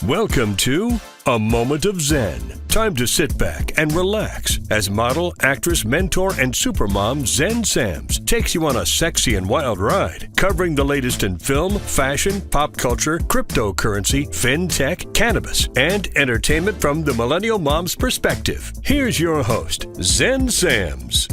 Welcome to A Moment of Zen. Time to sit back and relax as model, actress, mentor, and supermom Zen Sams takes you on a sexy and wild ride, covering the latest in film, fashion, pop culture, cryptocurrency, fintech, cannabis, and entertainment from the millennial mom's perspective. Here's your host, Zen Sams.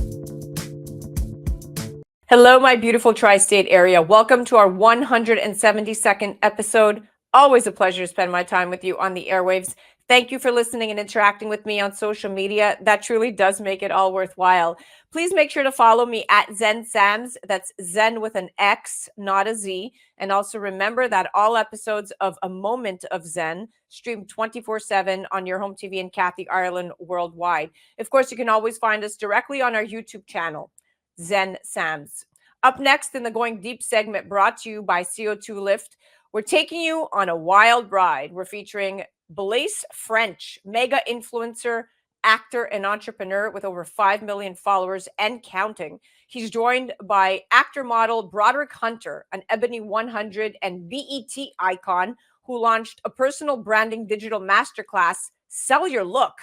Hello, my beautiful tri-state area. Welcome to our 172nd episode. Always a pleasure to spend my time with you on the airwaves. Thank you for listening and interacting with me on social media. That truly does make it all worthwhile. Please make sure to follow me at Zen Sams. That's Zen with an X, not a Z. And also remember that all episodes of A Moment of Zen stream 24/7 on your home TV in Kathy, Ireland, worldwide. Of course, you can always find us directly on our YouTube channel, Zen Sams. Up next in the Going Deep segment brought to you by CO2 Lift, we're taking you on a wild ride. We're featuring Blaise Ffrench, mega influencer, actor, and entrepreneur with over 5 million followers and counting. He's joined by actor model Broderick, an Ebony 100 and BET icon who launched a personal branding digital masterclass, Sell Your Look.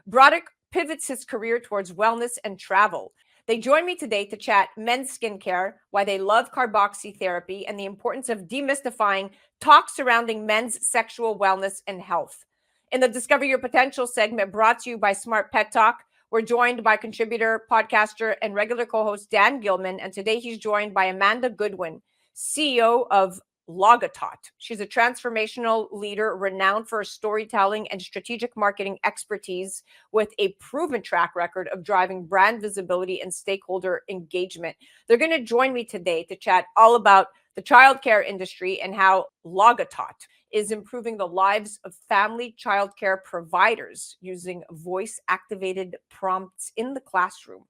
Broderick pivots his career towards wellness and travel. They join me today to chat men's skincare, why they love carboxytherapy, and the importance of demystifying talk surrounding men's sexual wellness and health. In the Discover Your Potential segment brought to you by Smart Pet Talk, we're joined by contributor, podcaster, and regular co-host Dan Gilman, and today he's joined by Amanda Goodwin, CEO of LogATot. She's a transformational leader renowned for her storytelling and strategic marketing expertise with a proven track record of driving brand visibility and stakeholder engagement. They're going to join me today to chat all about the childcare industry and how LogATot is improving the lives of family childcare providers using voice-activated prompts in the classroom.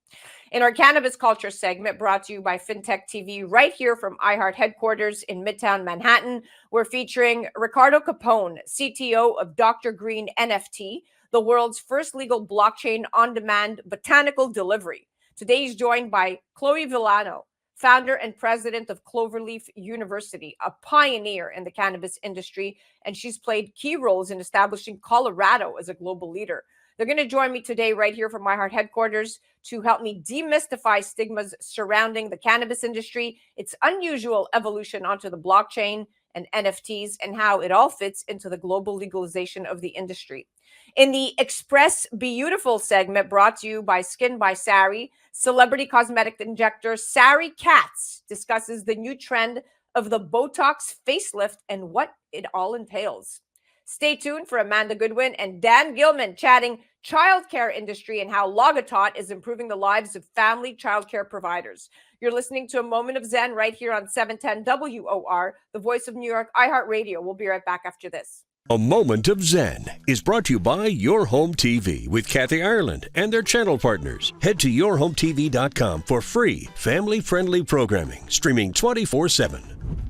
In our Cannabis Culture segment brought to you by FinTech TV right here from iHeart headquarters in Midtown Manhattan, we're featuring Ricardo Capone, CTO of Dr. Green NFT, the world's first legal blockchain on-demand botanical delivery. Today he's joined by Chloe Villano, founder and president of Cloverleaf University, a pioneer in the cannabis industry, and she's played key roles in establishing Colorado as a global leader. They're going to join me today right here from iHeart headquarters to help me demystify stigmas surrounding the cannabis industry, its unusual evolution onto the blockchain and NFTs, and how it all fits into the global legalization of the industry. In the Express Beautiful segment brought to you by Skin by Sari, celebrity cosmetic injector Sari Katz discusses the new trend of the Botox facelift and what it all entails. Stay tuned for Amanda Goodwin and Dan Gilman chatting childcare industry and how LogATot is improving the lives of family childcare providers. You're listening to A Moment of Zen right here on 710 WOR, the voice of New York, iHeartRadio. We'll be right back after this. A Moment of Zen is brought to you by Your Home TV with Kathy Ireland and their channel partners. Head to yourhometv.com for free, family-friendly programming, streaming 24/7.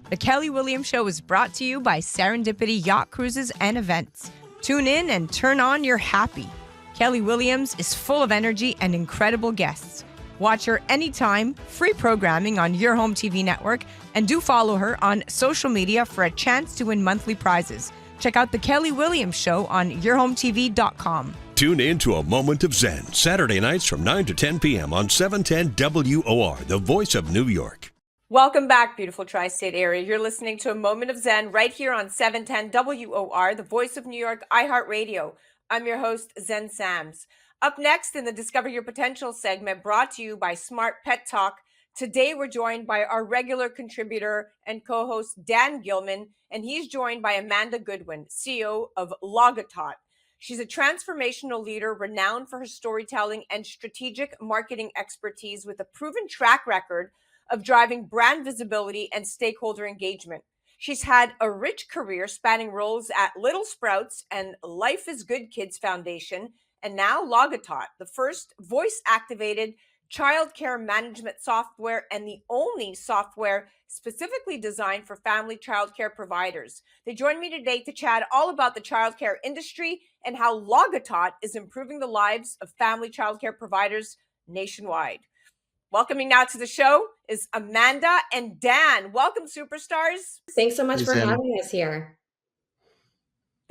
The Kelly Williams Show is brought to you by Serendipity Yacht Cruises and Events. Tune in and turn on your happy. Kelly Williams is full of energy and incredible guests. Watch her anytime, free programming on Your Home TV network, and do follow her on social media for a chance to win monthly prizes. Check out The Kelly Williams Show on yourhometv.com. Tune in to A Moment of Zen, Saturday nights from 9 to 10 p.m. on 710 WOR, the voice of New York. Welcome back, beautiful tri-state area. You're listening to A Moment of Zen right here on 710 WOR, the voice of New York, iHeartRadio. I'm your host, Zen Sams. Up next in the Discover Your Potential segment brought to you by Smart Pet Talk, today we're joined by our regular contributor and co-host Dan Gilman, and he's joined by Amanda Goodwin, CEO of LogATot. She's a transformational leader renowned for her storytelling and strategic marketing expertise with a proven track record of driving brand visibility and stakeholder engagement. She's had a rich career spanning roles at Little Sprouts and Life is Good Kids Foundation, and now LogATot, the first voice-activated childcare management software and the only software specifically designed for family childcare providers. They join me today to chat all about the childcare industry and how LogATot is improving the lives of family childcare providers nationwide. Welcoming now to the show is Amanda and Dan. Welcome, superstars. Thanks so much for having us here.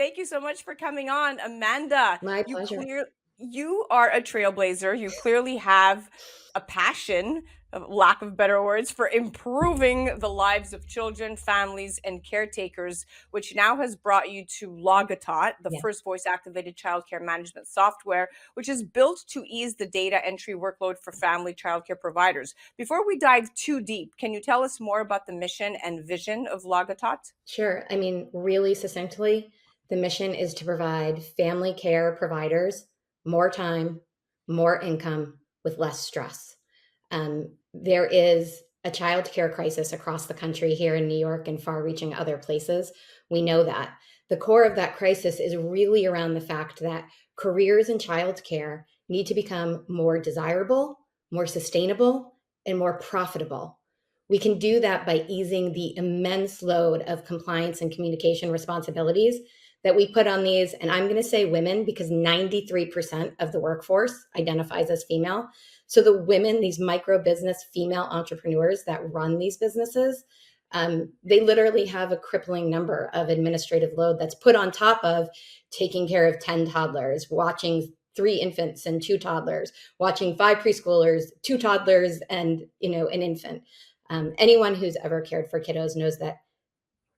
Thank you so much for coming on, Amanda. My pleasure. You are a trailblazer. You clearly have a passion, lack of better words, for improving the lives of children, families, and caretakers, which now has brought you to LogATot, the Yeah. first voice-activated childcare management software, which is built to ease the data entry workload for family childcare providers. Before we dive too deep, can you tell us more about the mission and vision of LogATot? Sure. I mean, really succinctly, the mission is to provide family care providers more time, more income with less stress. There is a child care crisis across the country here in New York and far reaching other places. We know that. The core of that crisis is really around the fact that careers in child care need to become more desirable, more sustainable, and more profitable. We can do that by easing the immense load of compliance and communication responsibilities that we put on these. And I'm going to say women because 93% of the workforce identifies as female. So the women, these micro business female entrepreneurs that run these businesses, they literally have a crippling number of administrative load that's put on top of taking care of 10 toddlers, watching 3 infants and 2 toddlers, watching 5 preschoolers, 2 toddlers, and an infant. Anyone who's ever cared for kiddos knows that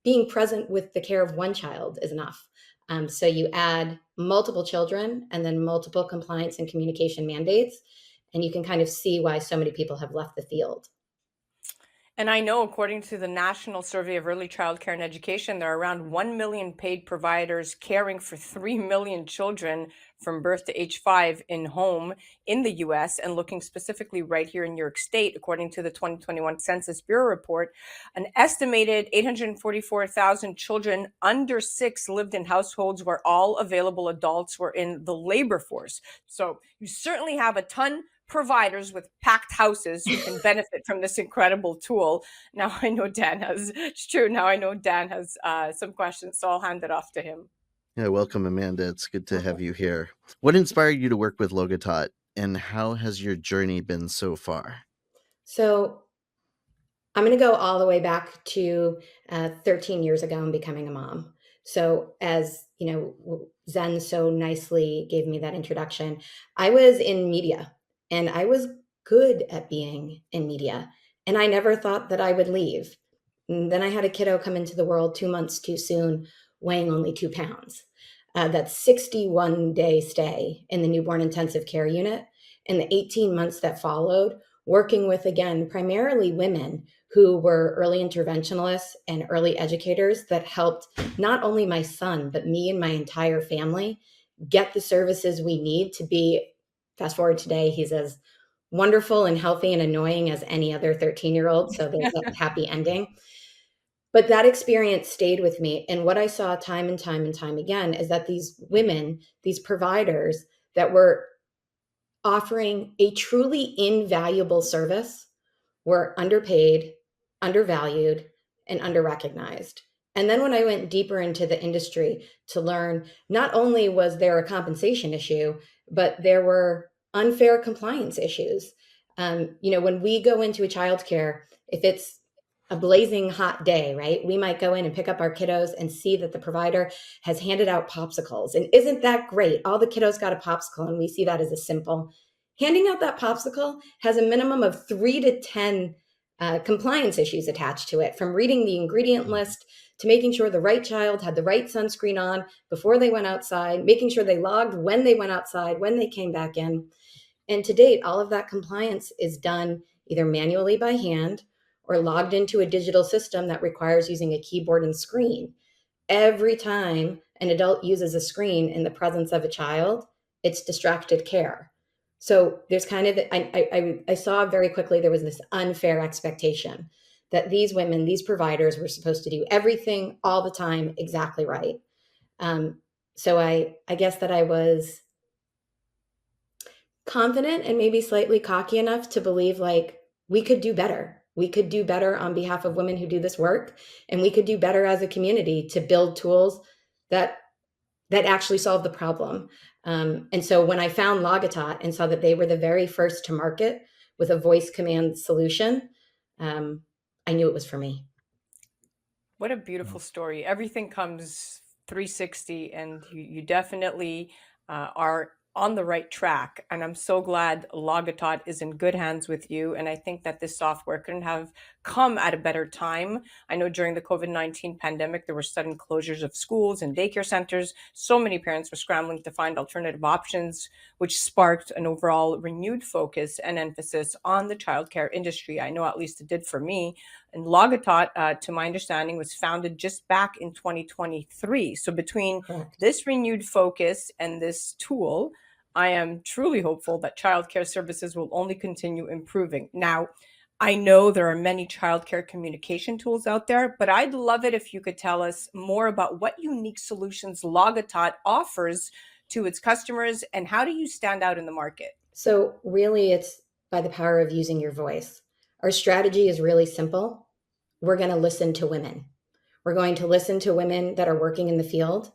being present with the care of one child is enough. So you add multiple children and then multiple compliance and communication mandates, and you can kind of see why so many people have left the field. And I know, according to the National Survey of Early Child Care and Education, there are around 1 million paid providers caring for 3 million children from birth to age 5 in home in the US. And looking specifically right here in New York State, according to the 2021 Census Bureau report, an estimated 844,000 children under 6 lived in households where all available adults were in the labor force. So you certainly have a ton providers with packed houses who can benefit from this incredible tool. Now I know Dan has, it's true, now I know Dan has some questions, so I'll hand it off to him. Yeah, welcome, Amanda. It's good to have you here. What inspired you to work with LogATot, and how has your journey been so far? So I'm going to go all the way back to 13 years ago and becoming a mom. So as you know, Zen so nicely gave me that introduction. I was in media and I was good at being in media. And I never thought that I would leave. And then I had a kiddo come into the world 2 months too soon, weighing only 2 pounds. That 61-day stay in the newborn intensive care unit and the 18 months that followed, working with, again, primarily women who were early interventionalists and early educators that helped not only my son, but me and my entire family get the services we need to be, fast forward today, he's as wonderful and healthy and annoying as any other 13-year-old. So there's a happy ending. But that experience stayed with me. And what I saw time and time and time again is that these women, these providers that were offering a truly invaluable service were underpaid, undervalued, and underrecognized. And then when I went deeper into the industry to learn, not only was there a compensation issue, but there were unfair compliance issues. When we go into a childcare, if it's a blazing hot day, right, we might go in and pick up our kiddos and see that the provider has handed out popsicles. And isn't that great? All the kiddos got a popsicle, and we see that as a simple. Handing out that popsicle has a minimum of 3 to 10 compliance issues attached to it, from reading the ingredient list to making sure the right child had the right sunscreen on before they went outside, making sure they logged when they went outside, when they came back in. And to date, all of that compliance is done either manually by hand or logged into a digital system that requires using a keyboard and screen. Every time an adult uses a screen in the presence of a child, it's distracted care. So there's kind of, I saw very quickly there was this unfair expectation that these women, these providers were supposed to do everything all the time exactly right. So I guess that I was confident and maybe slightly cocky enough to believe like we could do better. We could do better on behalf of women who do this work, and we could do better as a community to build tools that actually solve the problem. And so when I found LogATot and saw that they were the very first to market with a voice command solution, I knew it was for me. What a beautiful story. Everything comes 360, and you definitely are on the right track. And I'm so glad LogATot is in good hands with you. And I think that this software couldn't have come at a better time. I know during the COVID-19 pandemic, there were sudden closures of schools and daycare centers. So many parents were scrambling to find alternative options, which sparked an overall renewed focus and emphasis on the childcare industry. I know at least it did for me. And LogATot, to my understanding, was founded just back in 2023. So between Correct. this renewed focus and this tool, I am truly hopeful that childcare services will only continue improving. Now, I know there are many childcare communication tools out there, but I'd love it if you could tell us more about what unique solutions LogATot offers to its customers, and how do you stand out in the market? So really, it's by the power of using your voice. Our strategy is really simple. We're going to listen to women. We're going to listen to women that are working in the field,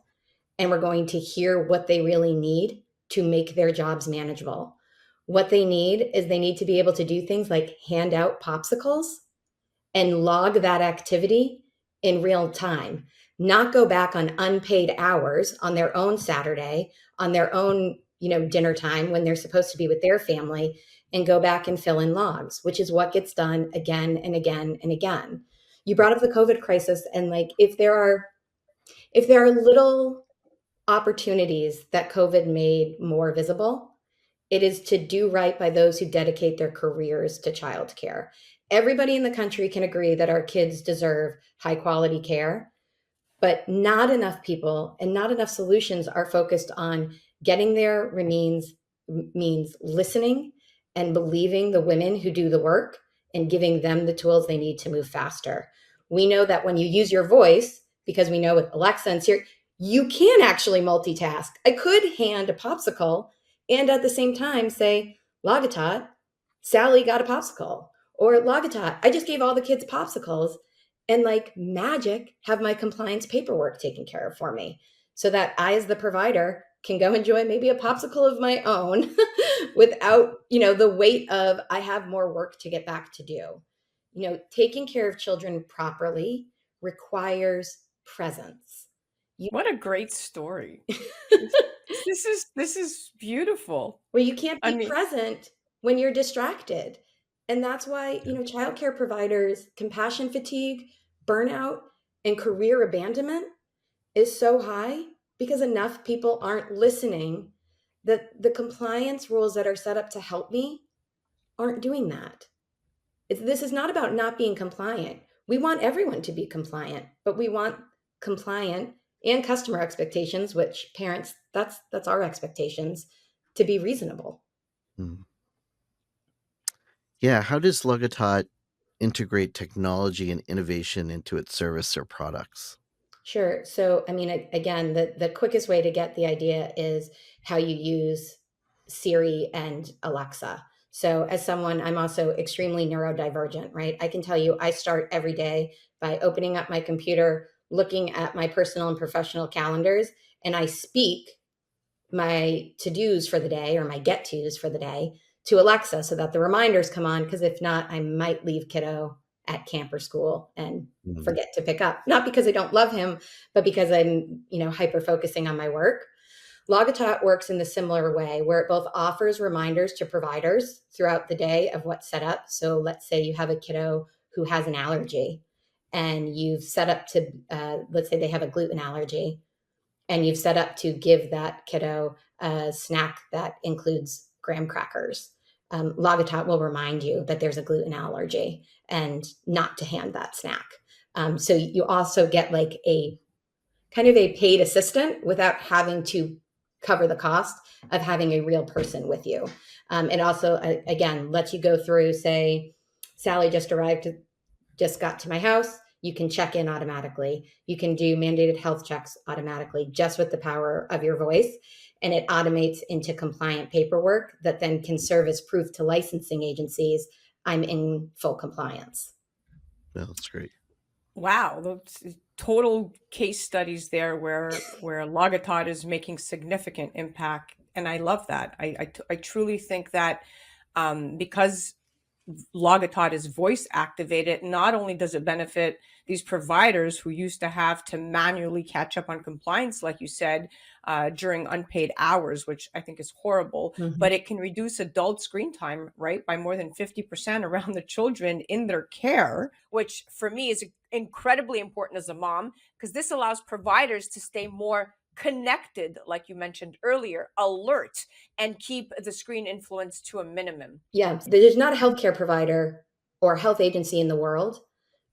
and we're going to hear what they really need to make their jobs manageable. What they need is they need to be able to do things like hand out popsicles and log that activity in real time, not go back on unpaid hours on their own Saturday, on their own, dinner time when they're supposed to be with their family, and go back and fill in logs, which is what gets done again and again and again. You brought up the COVID crisis, and if there are little opportunities that COVID made more visible, it is to do right by those who dedicate their careers to childcare. Everybody in the country can agree that our kids deserve high quality care, but not enough people and not enough solutions are focused on getting there means listening and believing the women who do the work and giving them the tools they need to move faster. We know that when you use your voice, because we know with Alexa and Siri, you can actually multitask. I could hand a popsicle and at the same time say, LogATot, Sally got a popsicle. Or LogATot, I just gave all the kids popsicles, and like magic, have my compliance paperwork taken care of for me, so that I, as the provider, can go enjoy maybe a popsicle of my own without, the weight of I have more work to get back to do. Taking care of children properly requires presence. What a great story. This is beautiful. Well, you can't I be mean, present when you're distracted. And that's why, childcare providers, compassion fatigue, burnout, and career abandonment is so high because enough people aren't listening, that the compliance rules that are set up to help me aren't doing that. This is not about not being compliant. We want everyone to be compliant, but we want compliant and customer expectations, which parents, that's our expectations, to be reasonable. Mm. Yeah, how does LogATot integrate technology and innovation into its service or products? Sure. So, again, the quickest way to get the idea is how you use Siri and Alexa. So, as someone, I'm also extremely neurodivergent, right? I can tell you I start every day by opening up my computer, looking at my personal and professional calendars, and I speak my to-dos for the day or my get-tos for the day to Alexa so that the reminders come on, because if not, I might leave kiddo at camp or school and forget to pick up. Not because I don't love him, but because I'm, hyper focusing on my work. LogATot works in the similar way, where it both offers reminders to providers throughout the day of what's set up. So let's say you have a kiddo who has an allergy and you've set up to, let's say they have a gluten allergy, and you've set up to give that kiddo a snack that includes graham crackers. LogATot will remind you that there's a gluten allergy and not to hand that snack. So you also get like a kind of a paid assistant without having to cover the cost of having a real person with you. It also, again, lets you go through, say, Sally just got to my house. You can check in automatically. You can do mandated health checks automatically just with the power of your voice. And it automates into compliant paperwork that then can serve as proof to licensing agencies I'm in full compliance. No, that's great. wow, those total case studies there where LogATot is making significant impact. And I love that. I truly think that because LogATot is voice activated, not only does it benefit these providers who used to have to manually catch up on compliance, like you said, during unpaid hours, which I think is horrible, but it can reduce adult screen time, right, by more than 50% around the children in their care, which for me is incredibly important as a mom, because this allows providers to stay more connected, like you mentioned earlier, alert, and keep the screen influence to a minimum. Yeah, there's not a healthcare provider or health agency in the world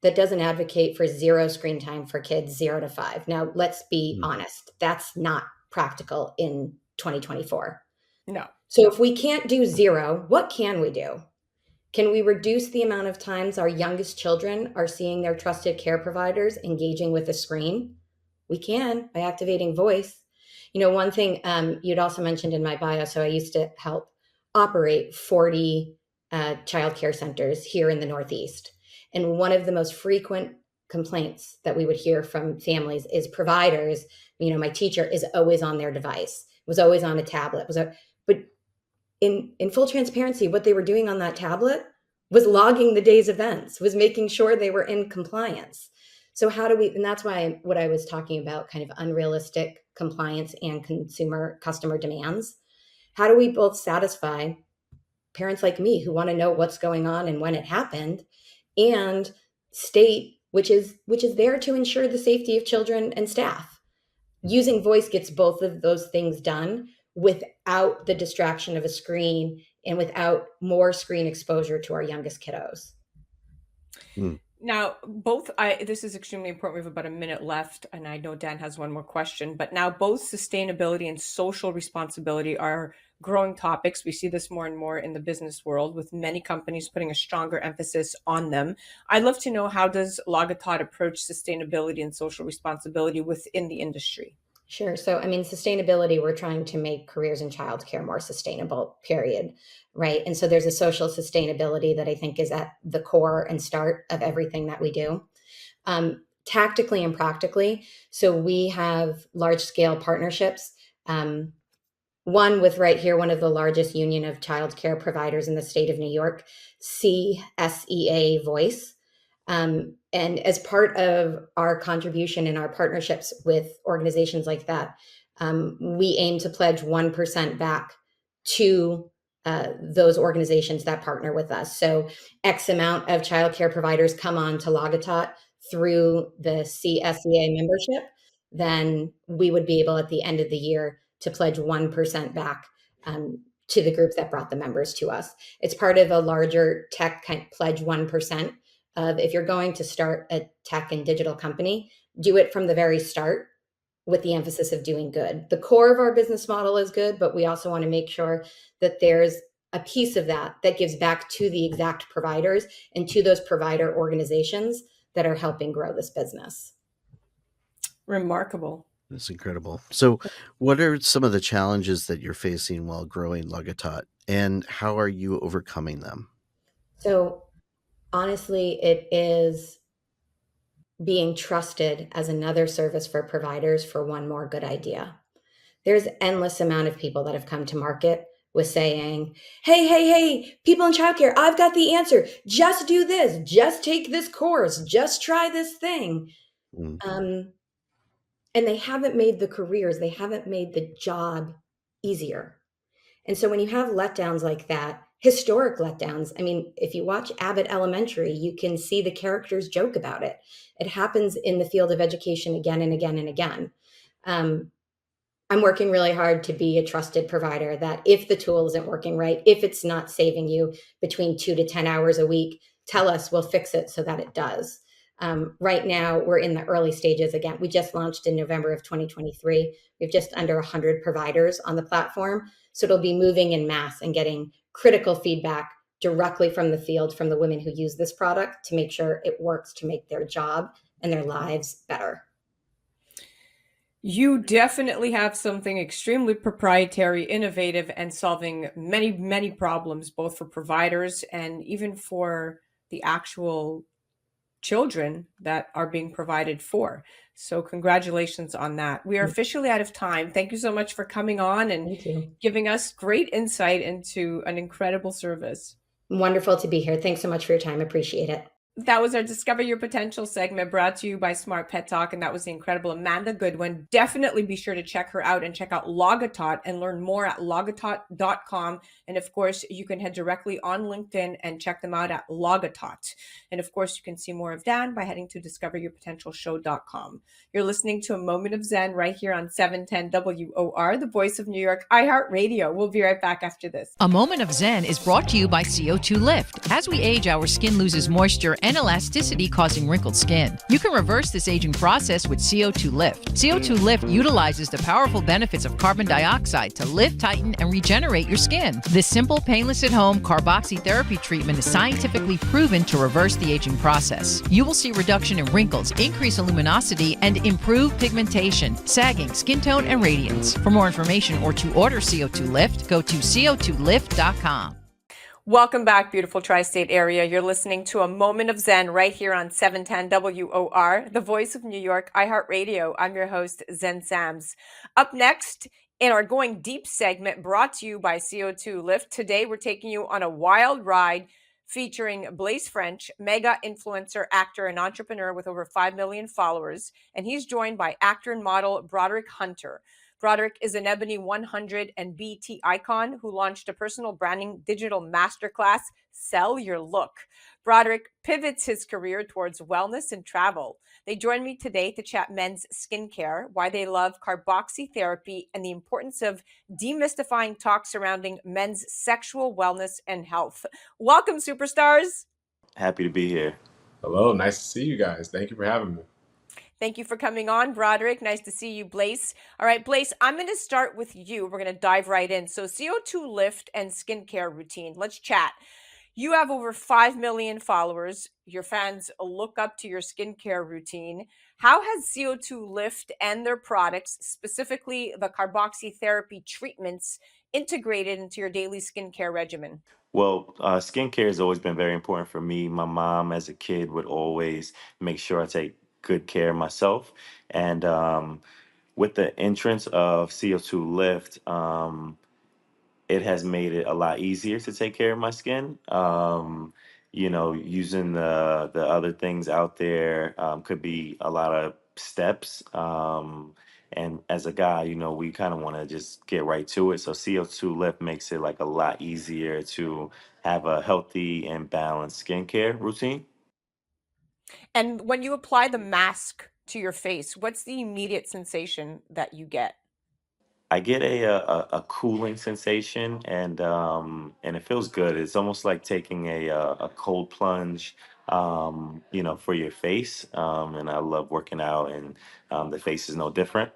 that doesn't advocate for zero screen time for kids 0 to 5. Now, let's be honest, that's not practical in 2024. No. So if we can't do 0, what can we do? Can we reduce the amount of times our youngest children are seeing their trusted care providers engaging with a screen? We can by activating voice. One thing you'd also mentioned in my bio, so I used to help operate 40 childcare centers here in the Northeast. And one of the most frequent complaints that we would hear from families is providers, my teacher is always on their device, was always on a tablet, but in full transparency, what they were doing on that tablet was logging the day's events, was making sure they were in compliance. So and that's why what I was talking about, kind of unrealistic compliance and customer demands. How do we both satisfy parents like me who want to know what's going on and when it happened, and state, which is there to ensure the safety of children and staff? Using voice gets both of those things done without the distraction of a screen and without more screen exposure to our youngest kiddos. Now, this is extremely important. We have about a minute left, and I know Dan has one more question, but now both sustainability and social responsibility are growing topics. We see this more and more in the business world, with many companies putting a stronger emphasis on them. I'd love to know, how does LogATot approach sustainability and social responsibility within the industry? Sure. So, sustainability, we're trying to make careers in childcare more sustainable, period. Right. And so there's a social sustainability that I think is at the core and start of everything that we do. Tactically and practically. So we have large scale partnerships. One with right here, one of the largest union of childcare providers in the state of New York, CSEA Voice. And as part of our contribution and our partnerships with organizations like that, we aim to pledge 1% back to those organizations that partner with us. So X amount of childcare providers come on to LogATot through the CSEA membership, then we would be able at the end of the year to pledge 1% back to the group that brought the members to us. It's part of a larger tech pledge 1%. If you're going to start a tech and digital company, do it from the very start with the emphasis of doing good. The core of our business model is good, but we also want to make sure that there's a piece of that gives back to the exact providers and to those provider organizations that are helping grow this business. Remarkable. That's incredible. So what are some of the challenges that you're facing while growing LogATot, and how are you overcoming them? So honestly, it is being trusted as another service for providers for one more good idea. There's endless amount of people that have come to market with saying, hey, people in childcare, I've got the answer. Just do this. Just take this course. Just try this thing. And they haven't made the careers, they haven't made the job easier. And so when you have letdowns like that, historic letdowns, if you watch Abbott Elementary, you can see the characters joke about it. It happens in the field of education again and again and again. I'm working really hard to be a trusted provider that if the tool isn't working right, if it's not saving you between 2 to 10 hours a week, tell us, we'll fix it so that it does. Right now, we're in the early stages. Again, we just launched in November of 2023. We have just under 100 providers on the platform. So it'll be moving in mass and getting critical feedback directly from the field, from the women who use this product, to make sure it works to make their job and their lives better. You definitely have something extremely proprietary, innovative, and solving many, many problems, both for providers and even for the actual children that are being provided for. So congratulations on that. We are officially out of time. Thank you so much for coming on and giving us great insight into an incredible service. Wonderful to be here. Thanks so much for your time. Appreciate it. That was our Discover Your Potential segment brought to you by Smart Pet Talk, and that was the incredible Amanda Goodwin. Definitely be sure to check her out and check out LogATot and learn more at LogATot.com. And of course, you can head directly on LinkedIn and check them out at LogATot. And of course, you can see more of Dan by heading to discoveryourpotentialshow.com. You're listening to A Moment of Zen right here on 710 WOR, the voice of New York, iHeartRadio. We'll be right back after this. A Moment of Zen is brought to you by CO2 Lift. As we age, our skin loses moisture and elasticity, causing wrinkled skin. You can reverse this aging process with CO2 Lift. CO2 Lift utilizes the powerful benefits of carbon dioxide to lift, tighten, and regenerate your skin. This simple, painless at-home carboxytherapy treatment is scientifically proven to reverse the aging process. You will see reduction in wrinkles, increase luminosity, and improve pigmentation, sagging, skin tone, and radiance. For more information or to order CO2 Lift, go to co2lift.com. Welcome back, beautiful tri-state area. You're listening to A Moment of Zen right here on 710 WOR, the voice of New York, iHeartRadio. I'm your host, Zen Sams. Up next in our Going Deep segment brought to you by CO2 Lift, today we're taking you on a wild ride featuring Blaise Ffrench, mega influencer, actor, and entrepreneur with over 5 million followers. And he's joined by actor and model Broderick Hunter. Broderick is an Ebony 100 and BT icon who launched a personal branding digital masterclass, Sell Your Look. Broderick pivots his career towards wellness and travel. They join me today to chat men's skincare, why they love carboxytherapy, and the importance of demystifying talk surrounding men's sexual wellness and health. Welcome, superstars. Happy to be here. Hello, nice to see you guys. Thank you for having me. Thank you for coming on, Broderick. Nice to see you, Blaise. All right, Blaise, I'm going to start with you. We're going to dive right in. So CO2 Lift and skincare routine. Let's chat. You have over 5 million followers. Your fans look up to your skincare routine. How has CO2 Lift and their products, specifically the carboxytherapy treatments, integrated into your daily skincare regimen? Well, skincare has always been very important for me. My mom, as a kid, would always make sure I take good care of myself. And with the entrance of CO2 Lift, it has made it a lot easier to take care of my skin. Using the other things out there could be a lot of steps. And as a guy, we kind of want to just get right to it. So CO2 Lift makes it like a lot easier to have a healthy and balanced skincare routine. And when you apply the mask to your face, what's the immediate sensation that you get? I get a cooling sensation, and it feels good. It's almost like taking a cold plunge, for your face. And I love working out, and the face is no different.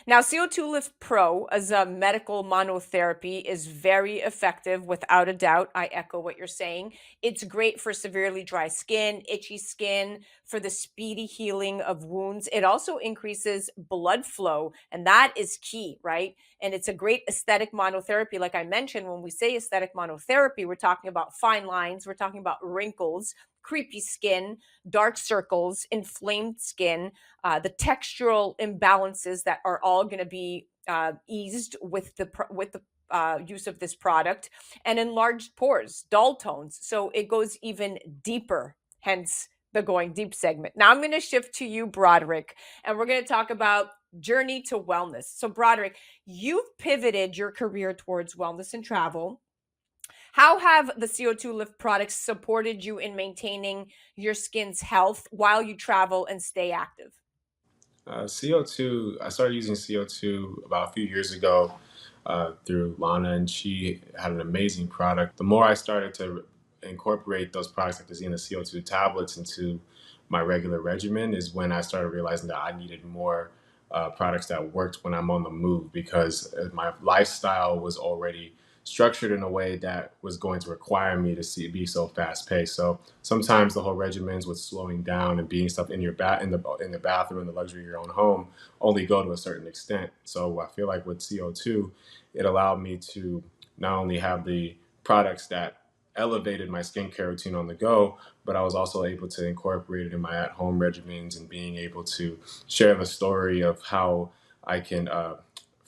Now, CO2 Lift Pro as a medical monotherapy is very effective without a doubt. I echo what you're saying. It's great for severely dry skin, itchy skin, for the speedy healing of wounds. It also increases blood flow, and that is key, right? And it's a great aesthetic monotherapy. Like I mentioned, when we say aesthetic monotherapy, we're talking about fine lines, we're talking about wrinkles, creepy skin, dark circles, inflamed skin, the textural imbalances that are all going to be eased with the use of this product, and enlarged pores, dull tones. So it goes even deeper, hence the Going Deep segment. Now I'm going to shift to you, Broderick, and we're going to talk about journey to wellness. So Broderick, you've pivoted your career towards wellness and travel. How have the CO2 Lift products supported you in maintaining your skin's health while you travel and stay active? CO2, I started using CO2 about a few years ago through Lana, and she had an amazing product. The more I started to incorporate those products like the Xena CO2 tablets into my regular regimen is when I started realizing that I needed more products that worked when I'm on the move, because my lifestyle was already structured in a way that was going to require me to be so fast paced. So sometimes the whole regimens with slowing down and being stuff in your in the bathroom in the luxury of your own home only go to a certain extent. So I feel like with CO2, it allowed me to not only have the products that elevated my skincare routine on the go, but I was also able to incorporate it in my at-home regimens and being able to share the story of how I can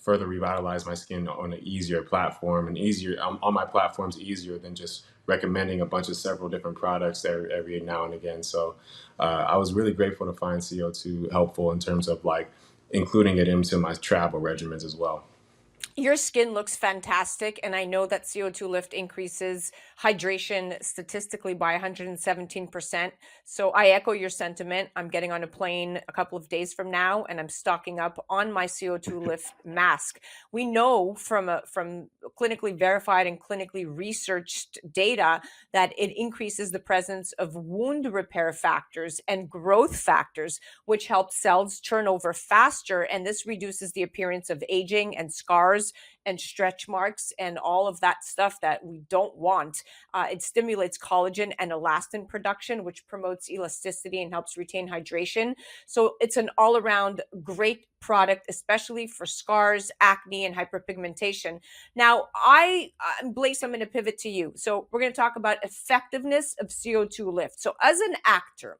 further revitalize my skin on an easier platform, and easier on my platforms, easier than just recommending a bunch of several different products every now and again. So I was really grateful to find CO2 helpful in terms of like including it into my travel regimens as well. Your skin looks fantastic, and I know that CO2 lift increases hydration statistically by 117%. So I echo your sentiment. I'm getting on a plane a couple of days from now, and I'm stocking up on my CO2 lift mask. We know from clinically verified and clinically researched data that it increases the presence of wound repair factors and growth factors, which help cells turn over faster, and this reduces the appearance of aging and scars and stretch marks and all of that stuff that we don't want. It stimulates collagen and elastin production, which promotes elasticity and helps retain hydration. So it's an all-around great product, especially for scars, acne, and hyperpigmentation. Now, Blaise, I'm going to pivot to you. So we're going to talk about effectiveness of CO2 lift. So as an actor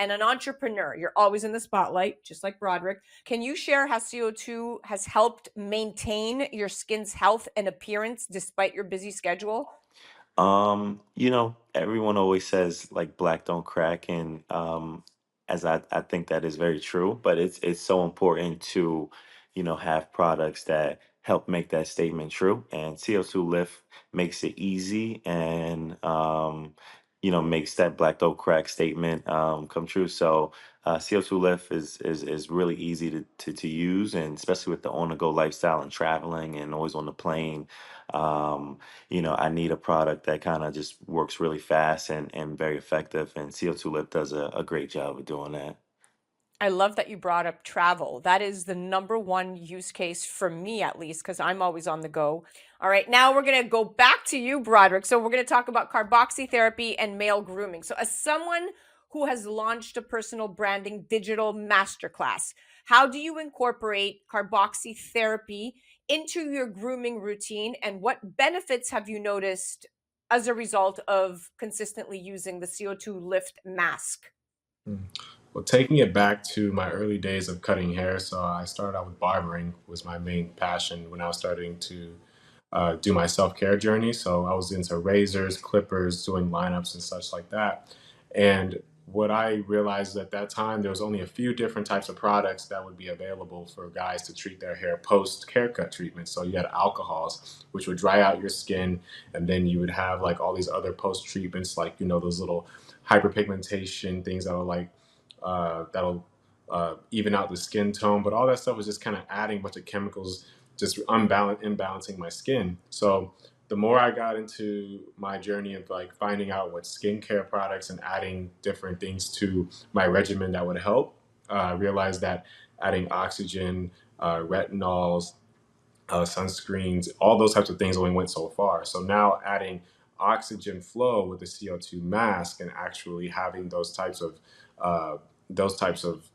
and an entrepreneur, you're always in the spotlight, just like Broderick. Can you share how CO2 has helped maintain your skin's health and appearance despite your busy schedule? Everyone always says like black don't crack, and as I think that is very true, but it's so important to, have products that help make that statement true. And CO2 lift makes it easy and makes that black don't crack statement come true. So CO2 lift is really easy to use, and especially with the on the go lifestyle and traveling and always on the plane. Um, I need a product that kind of just works really fast and very effective. And CO2 Lip does a great job of doing that. I love that you brought up travel. That is the number one use case for me, at least, because I'm always on the go. All right, now we're going to go back to you, Broderick. So we're going to talk about carboxytherapy and male grooming. So as someone who has launched a personal branding digital masterclass, how do you incorporate carboxytherapy into your grooming routine, and what benefits have you noticed as a result of consistently using the CO2 lift mask? Mm. Well, taking it back to my early days of cutting hair, so I started out with barbering was my main passion when I was starting to do my self-care journey. So I was into razors, clippers, doing lineups and such like that. And what I realized at that time, there was only a few different types of products that would be available for guys to treat their hair post haircut treatment. So you had alcohols, which would dry out your skin, and then you would have like all these other post treatments, like those little hyperpigmentation things that'll even out the skin tone. But all that stuff was just kind of adding a bunch of chemicals, just imbalancing my skin. So the more I got into my journey of like finding out what skincare products and adding different things to my regimen that would help, I realized that adding oxygen, retinols, sunscreens, all those types of things only went so far. So now adding oxygen flow with the CO2 mask and actually having uh, those types of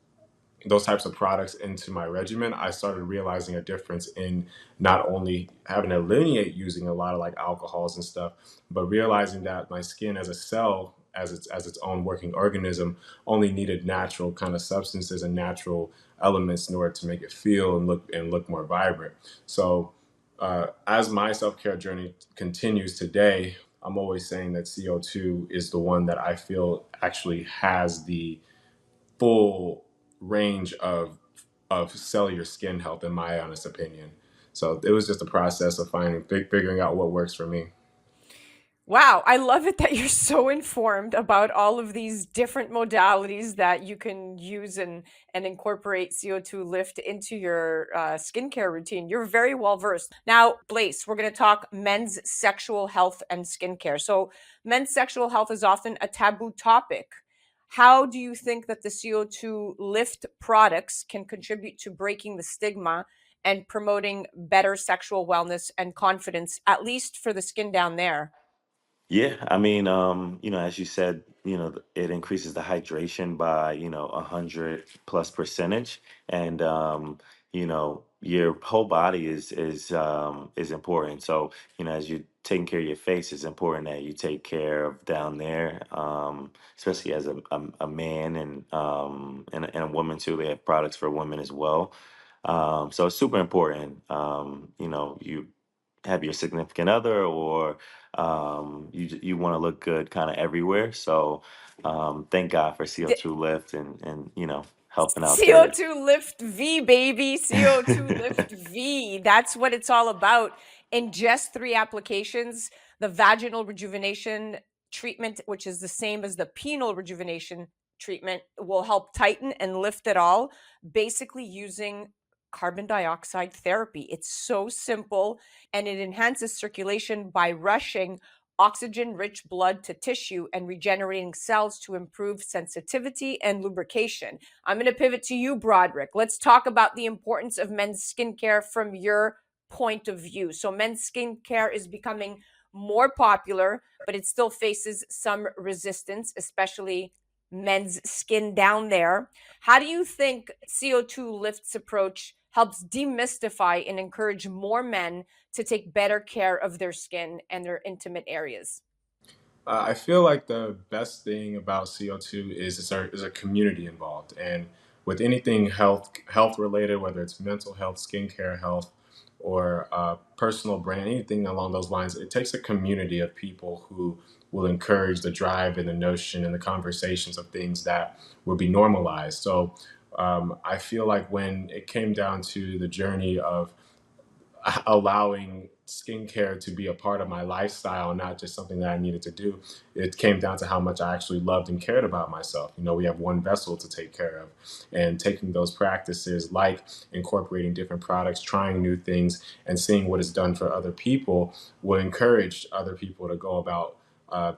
those types of products into my regimen, I started realizing a difference in not only having to lineate using a lot of like alcohols and stuff, but realizing that my skin as a cell, as its own working organism, only needed natural kind of substances and natural elements in order to make it feel and look more vibrant. So as my self-care journey continues today, I'm always saying that CO2 is the one that I feel actually has the full range of cellular skin health, in my honest opinion. So it was just a process of figuring out what works for me. Wow, I love it that you're so informed about all of these different modalities that you can use and incorporate CO2 lift into your skincare routine. You're very well versed. Now, Blaise, we're going to talk men's sexual health and skincare. So, men's sexual health is often a taboo topic. How do you think that the CO2 lift products can contribute to breaking the stigma and promoting better sexual wellness and confidence, at least for the skin down there? Yeah, I mean, as you said, it increases the hydration by, 100+%, and your whole body is important. So, as you're taking care of your face, it's important that you take care of down there, especially as a man and a woman too. They have products for women as well. So it's super important. You have your significant other, or you want to look good kind of everywhere. So thank God for CO2 Lift and helping out there. CO2 Lift V, baby. CO2 Lift V. That's what it's all about. In just 3 applications, the vaginal rejuvenation treatment, which is the same as the penile rejuvenation treatment, will help tighten and lift it all, basically using carbon dioxide therapy. It's so simple, and it enhances circulation by rushing oxygen rich blood to tissue and regenerating cells to improve sensitivity and lubrication. I'm going to pivot to you, Broderick. Let's talk about the importance of men's skincare from your point of view. So, men's skincare is becoming more popular, but it still faces some resistance, especially men's skin down there. How do you think CO2 Lift's approach helps demystify and encourage more men to take better care of their skin and their intimate areas? I feel like the best thing about CO2 is there's a community involved, and with anything health related, whether it's mental health, skincare health, or personal brand, anything along those lines, it takes a community of people who will encourage the drive and the notion and the conversations of things that will be normalized. So I feel like when it came down to the journey of allowing skincare to be a part of my lifestyle, not just something that I needed to do. It came down to how much I actually loved and cared about myself. We have one vessel to take care of, and taking those practices like incorporating different products, trying new things, and seeing what is done for other people will encourage other people to go about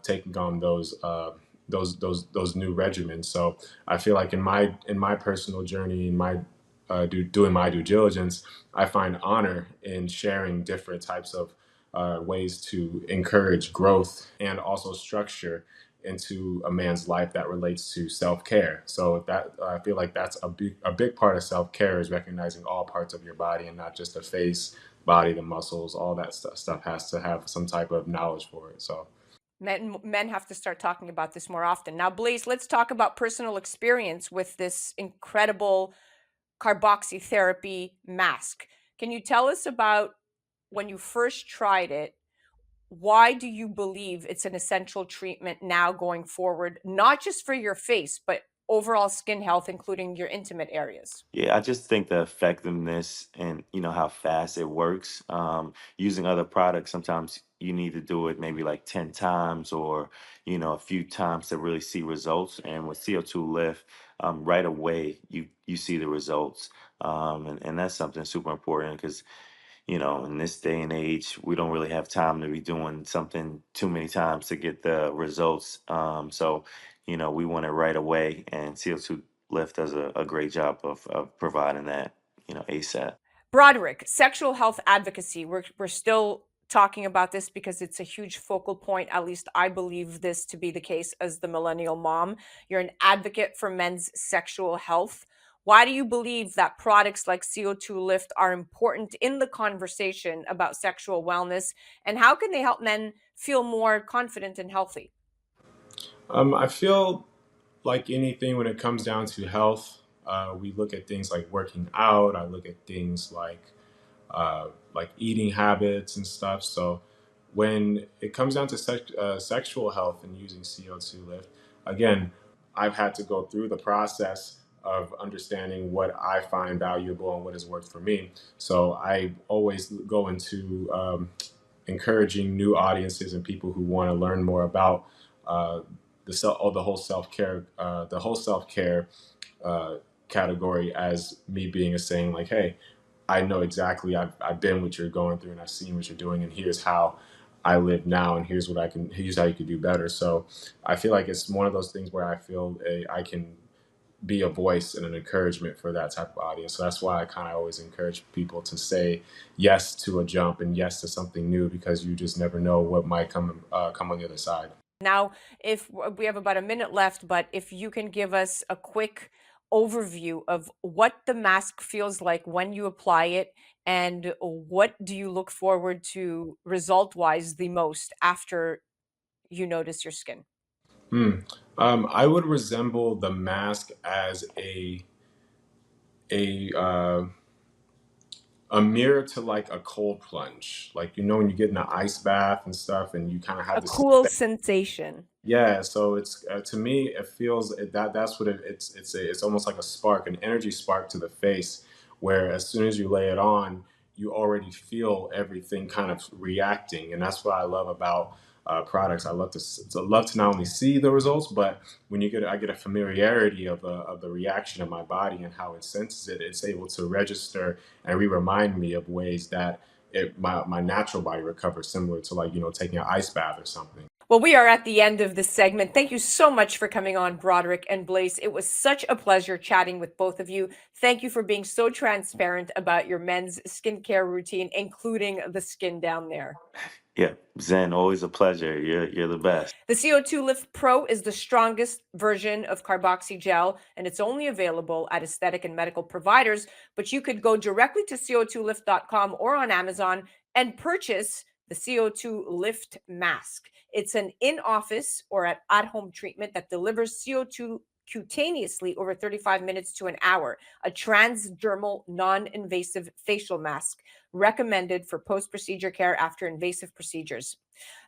taking on those new regimens. So I feel like in my personal journey, in my doing my due diligence, I find honor in sharing different types of ways to encourage growth and also structure into a man's life that relates to self-care. So that I feel like that's a big part of self-care, is recognizing all parts of your body and not just the face, body, the muscles. All that stuff has to have some type of knowledge for it. So Men have to start talking about this more often. Now, Blaise, let's talk about personal experience with this incredible carboxytherapy mask. Can you tell us about when you first tried it? Why do you believe it's an essential treatment now going forward, not just for your face, but overall skin health, including your intimate areas? Yeah, I just think the effectiveness and how fast it works. Using other products, sometimes you need to do it maybe like 10 times or a few times to really see results. And with CO2 Lift, right away you see the results. And that's something super important because in this day and age, we don't really have time to be doing something too many times to get the results. So we want it right away, and CO2 Lift does a great job of providing that, ASAP. Broderick, sexual health advocacy. We're still talking about this because it's a huge focal point. At least I believe this to be the case as the millennial mom. You're an advocate for men's sexual health. Why do you believe that products like CO2 Lift are important in the conversation about sexual wellness? And how can they help men feel more confident and healthy? I feel like anything when it comes down to health, we look at things like working out. I look at things like eating habits and stuff. So when it comes down to sexual health and using CO2 Lift, again, I've had to go through the process of understanding what I find valuable and what has worked for me. So I always go into encouraging new audiences and people who want to learn more about uh, the whole self care uh, category, as me being a saying like, hey, I know exactly. I've been what you're going through, and I've seen what you're doing, and here's how I live now, and here's how you can do better. So I feel like it's one of those things where I feel I can be a voice and an encouragement for that type of audience. So that's why I kind of always encourage people to say yes to a jump and yes to something new, because you just never know what might come on the other side. Now, if we have about a minute left, but if you can give us a quick overview of what the mask feels like when you apply it, and what do you look forward to result wise the most after you notice your skin? Hmm. I would resemble the mask as a a mirror to like a cold plunge. Like, when you get in an ice bath and stuff and you kind of have A this. cool sensation. Yeah, so it's to me it feels that's what it's almost like a spark, an energy spark to the face, where as soon as you lay it on, you already feel everything kind of reacting, and that's what I love about products. I love to not only see the results, but when I get a familiarity of the reaction of my body and how it senses it. It's able to register and remind me of ways that my natural body recovers, similar to like taking an ice bath or something. Well, we are at the end of this segment. Thank you so much for coming on, Broderick and Blaise. It was such a pleasure chatting with both of you. Thank you for being so transparent about your men's skincare routine, including the skin down there. Yeah, Zen, always a pleasure. You're the best. The CO2 Lift Pro is the strongest version of carboxy gel, and it's only available at aesthetic and medical providers. But you could go directly to co2lift.com or on Amazon and purchase the CO2 Lift Mask. It's an in-office or at-home treatment that delivers CO2 cutaneously over 35 minutes to an hour, a transdermal, non-invasive facial mask recommended for post-procedure care after invasive procedures.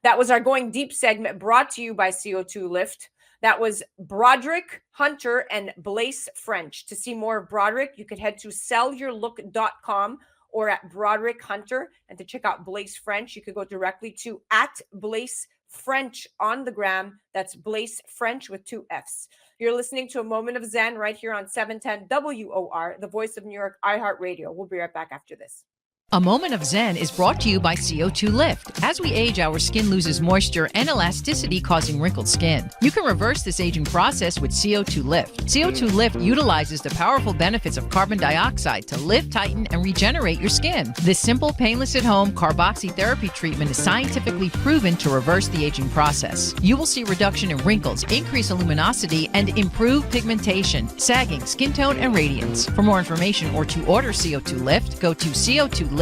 That was our Going Deep segment, brought to you by CO2 Lift. That was Broderick Hunter and Blaise Ffrench. To see more of Broderick, you could head to sellyourlook.com or at Broderick Hunter. And to check out Blaise Ffrench, you could go directly to at Blaise Ffrench on the gram. That's Blaise Ffrench with 2 F's. You're listening to A Moment of Zen right here on 710 WOR, the voice of New York, iHeartRadio. We'll be right back after this. A Moment of Zen is brought to you by CO2 Lift. As we age, our skin loses moisture and elasticity, causing wrinkled skin. You can reverse this aging process with CO2 Lift. CO2 Lift utilizes the powerful benefits of carbon dioxide to lift, tighten, and regenerate your skin. This simple, painless at-home carboxytherapy treatment is scientifically proven to reverse the aging process. You will see reduction in wrinkles, increase luminosity, and improve pigmentation, sagging, skin tone, and radiance. For more information or to order CO2 Lift, go to CO2lift.com.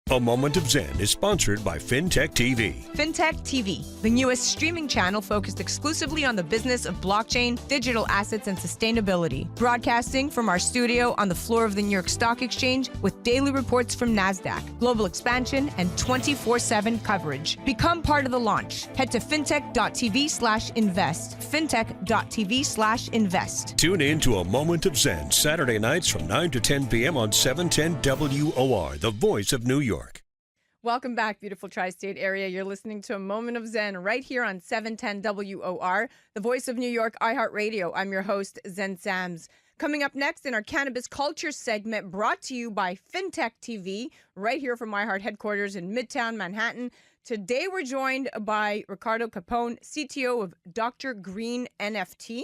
A Moment of Zen is sponsored by FinTech TV. FinTech TV, the newest streaming channel focused exclusively on the business of blockchain, digital assets, and sustainability. Broadcasting from our studio on the floor of the New York Stock Exchange with daily reports from NASDAQ, global expansion, and 24/7 coverage. Become part of the launch. Head to fintech.tv/invest. Fintech.tv/invest. Tune in to A Moment of Zen Saturday nights from 9 to 10 p.m. on 710 WOR, the voice of New York. Welcome back, beautiful tri-state area. You're listening to A Moment of Zen right here on 710 WOR, the voice of New York, iHeartRadio. I'm your host, Zen Sams. Coming up next in our Cannabis Culture segment, brought to you by FinTech TV, right here from iHeart headquarters in Midtown Manhattan. Today we're joined by Ricardo Capone, CTO of Dr. Green NFT,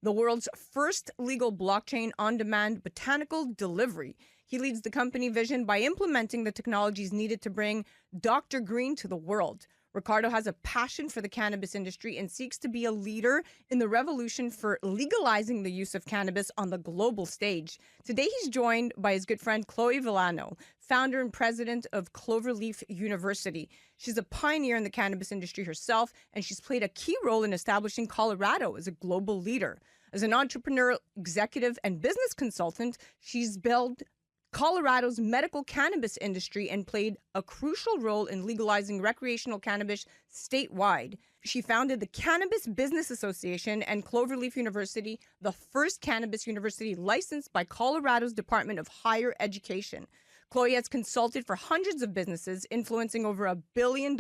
the world's first legal blockchain on-demand botanical delivery. He leads the company vision by implementing the technologies needed to bring Dr. Green to the world. Ricardo has a passion for the cannabis industry and seeks to be a leader in the revolution for legalizing the use of cannabis on the global stage. Today, he's joined by his good friend Chloe Villano, founder and president of Cloverleaf University. She's a pioneer in the cannabis industry herself, and she's played a key role in establishing Colorado as a global leader. As an entrepreneur, executive, and business consultant, she's built Colorado's medical cannabis industry and played a crucial role in legalizing recreational cannabis statewide. She founded the Cannabis Business Association and Cloverleaf University, the first cannabis university licensed by Colorado's Department of Higher Education. Chloe has consulted for hundreds of businesses, influencing over $1 billion,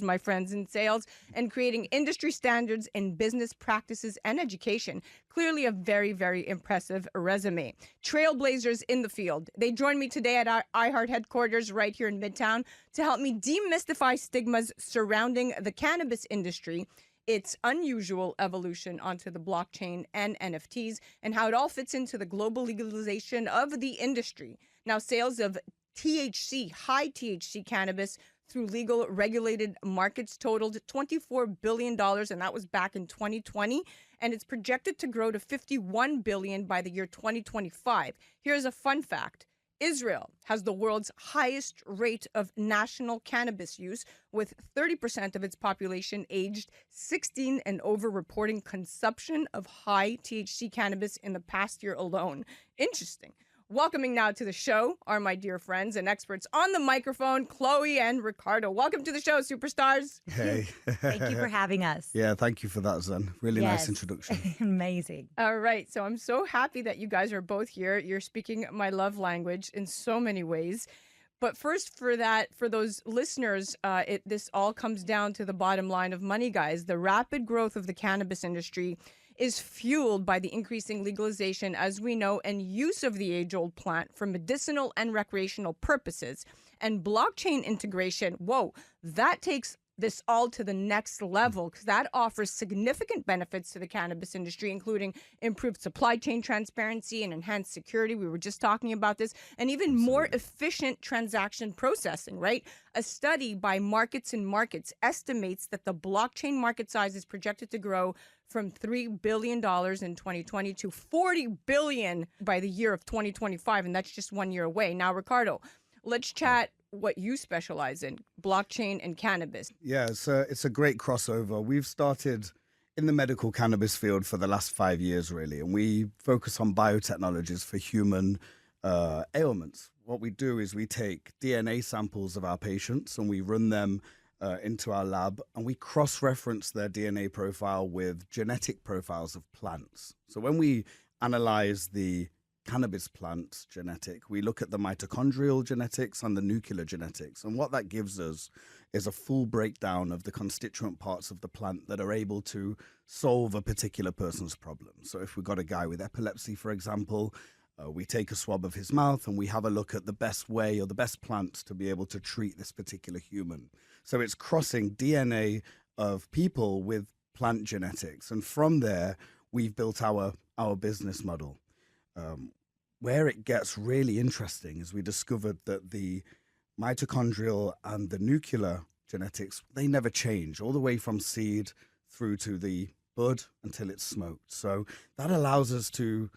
my friends, in sales, and creating industry standards in business practices and education. Clearly a very, very impressive resume. Trailblazers in the field. They joined me today at our iHeart headquarters right here in Midtown to help me demystify stigmas surrounding the cannabis industry, its unusual evolution onto the blockchain and NFTs, and how it all fits into the global legalization of the industry. Now, sales of THC, high THC cannabis through legal regulated markets totaled $24 billion, and that was back in 2020. And it's projected to grow to $51 billion by the year 2025. Here's a fun fact. Israel has the world's highest rate of national cannabis use, with 30% of its population aged 16 and over reporting consumption of high THC cannabis in the past year alone. Interesting. Welcoming now to the show are my dear friends and experts on the microphone, Chloe and Ricardo. Welcome to the show, superstars. Hey. Thank you for having us. Yeah, thank you for that, Zen. Really Yes. nice introduction. Amazing. All right, so I'm so happy that you guys are both here. You're speaking my love language in so many ways. But first, for those listeners, this all comes down to the bottom line of money, guys. The rapid growth of the cannabis industry is fueled by the increasing legalization, as we know, and use of the age-old plant for medicinal and recreational purposes. And blockchain integration, whoa, that takes this all to the next level, because that offers significant benefits to the cannabis industry, including improved supply chain transparency and enhanced security. We were just talking about this, and even more efficient transaction processing, right? A study by Markets and Markets estimates that the blockchain market size is projected to grow from $3 billion in 2020 to $40 billion by the year of 2025, and that's just 1 year away. Now, Ricardo, let's chat what you specialize in, blockchain and cannabis. Yeah, it's a great crossover. We've started in the medical cannabis field for the last 5 years, really, and we focus on biotechnologies for human ailments. What we do is we take DNA samples of our patients and we run them into our lab, and we cross-reference their DNA profile with genetic profiles of plants. So when we analyze the cannabis plant genetic, we look at the mitochondrial genetics and the nuclear genetics. And what that gives us is a full breakdown of the constituent parts of the plant that are able to solve a particular person's problem. So if we've got a guy with epilepsy, for example, we take a swab of his mouth and we have a look at the best way or the best plant to be able to treat this particular human. So it's crossing DNA of people with plant genetics. And from there, we've built our business model. Where it gets really interesting is we discovered that the mitochondrial and the nuclear genetics, they never change, all the way from seed through to the bud until it's smoked. So that allows us to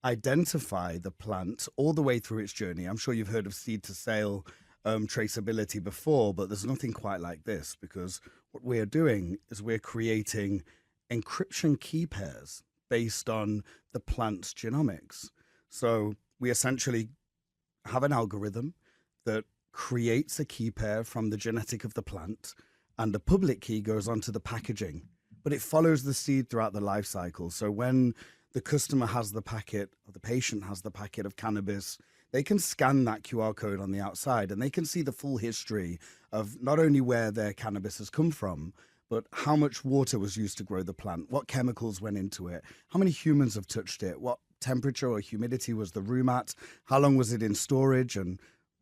identify the plant all the way through its journey. I'm sure you've heard of seed to sale traceability before, but there's nothing quite like this, because what we're doing is we're creating encryption key pairs based on the plant's genomics. So we essentially have an algorithm that creates a key pair from the genetic of the plant, and the public key goes onto the packaging, but it follows the seed throughout the life cycle. So when the customer has the packet, or the patient has the packet of cannabis, they can scan that QR code on the outside and they can see the full history of not only where their cannabis has come from, but how much water was used to grow the plant, what chemicals went into it, how many humans have touched it, what temperature or humidity was the room at, how long was it in storage, and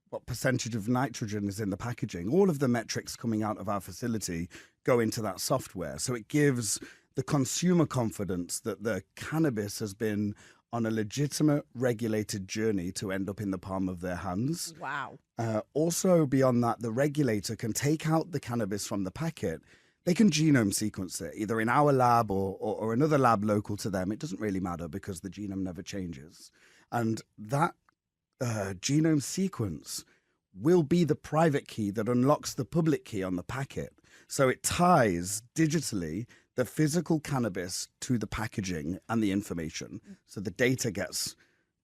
what percentage of nitrogen is in the packaging. All of the metrics coming out of our facility go into that software. So it gives the consumer confidence that the cannabis has been on a legitimate, regulated journey to end up in the palm of their hands. Wow. Also, beyond that, the regulator can take out the cannabis from the packet. They can genome sequence it, either in our lab or another lab local to them. It doesn't really matter because the genome never changes. And that genome sequence will be the private key that unlocks the public key on the packet. So it ties digitally the physical cannabis to the packaging and the information. So the data gets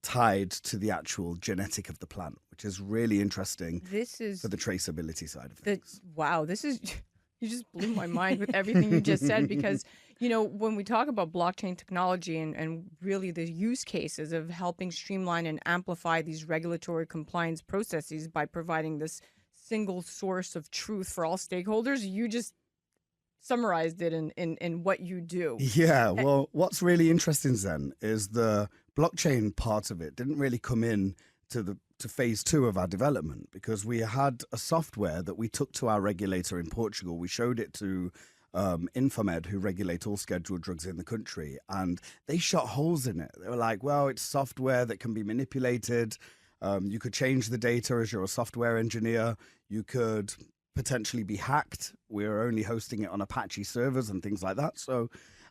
tied to the actual genetic of the plant, which is really interesting for the traceability side of things. Wow, you just blew my mind with everything you just said, because, you know, when we talk about blockchain technology and really the use cases of helping streamline and amplify these regulatory compliance processes by providing this single source of truth for all stakeholders, you just summarized it in what you do. Yeah, well, what's really interesting, Zen, is the blockchain part of it didn't really come in to phase 2 of our development, because we had a software that we took to our regulator in Portugal. We showed it to Infomed, who regulate all scheduled drugs in the country, and they shot holes in it. They were like, well, it's software that can be manipulated. You could change the data as you're a software engineer. You could potentially be hacked. We're only hosting it on Apache servers and things like that.